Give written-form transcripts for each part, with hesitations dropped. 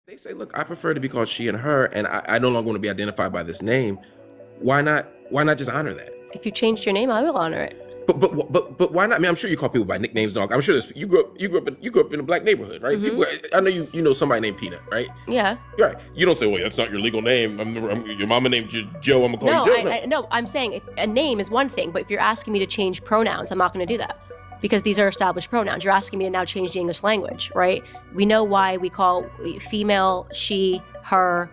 They say, look, I prefer to be called she and her, and I no longer want to be identified by this name. Why not? Why not just honor that? If you changed your name, I will honor it. But why not? I mean, I'm sure you call people by nicknames, dog. I'm sure you grew up in a black neighborhood, right? People, I know you know somebody named Peanut, right? Yeah. You're right. You don't say, well, that's not your legal name. Your mama named you Joe. I'm gonna call you Joe. No, I'm saying if a name is one thing, but if you're asking me to change pronouns, I'm not going to do that. Because these are established pronouns. You're asking me to now change the English language, right? We know why we call female, she, her,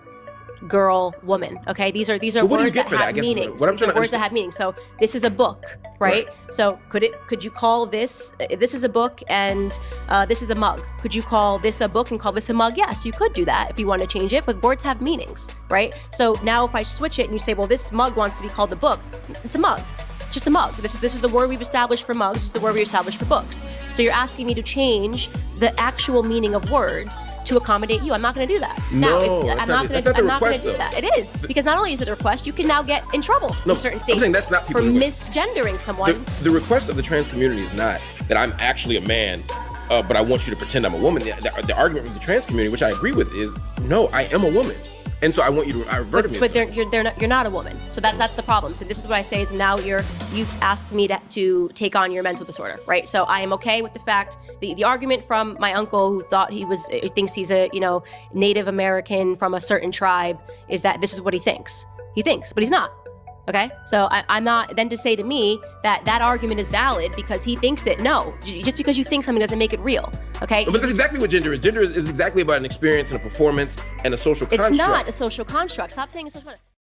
girl, woman. Okay, these are words that have meanings. These are words that have meanings. So this is a book, right? So could you call this? This is a book, and this is a mug. Could you call this a book and call this a mug? Yes, you could do that if you want to change it. But words have meanings, right? So now if I switch it and you say, well, this mug wants to be called a book, it's a mug. Just a mug. This is the word we've established for mugs. This is the word we've established for books. So you're asking me to change the actual meaning of words to accommodate you. I'm not going to do that. No, I'm not going to do that. It is, because not only is it a request, you can now get in trouble in certain states for misgendering someone. The request of the trans community is not that I'm actually a man, but I want you to pretend I'm a woman. The argument with the trans community, which I agree with, is no, I am a woman. And so I want you to revert me. But you're not a woman. So that's the problem. So this is what I say is now you've asked me to take on your mental disorder, right? So I am okay with the fact the argument from my uncle who thinks he's a Native American from a certain tribe is that this is what he thinks. He thinks, but he's not. Okay, so I'm not then to say to me that argument is valid because he thinks it. No, just because you think something doesn't make it real. Okay, but that's exactly what gender is. Gender is exactly about an experience and a performance and a social construct. It's not a social construct. Stop saying a social construct.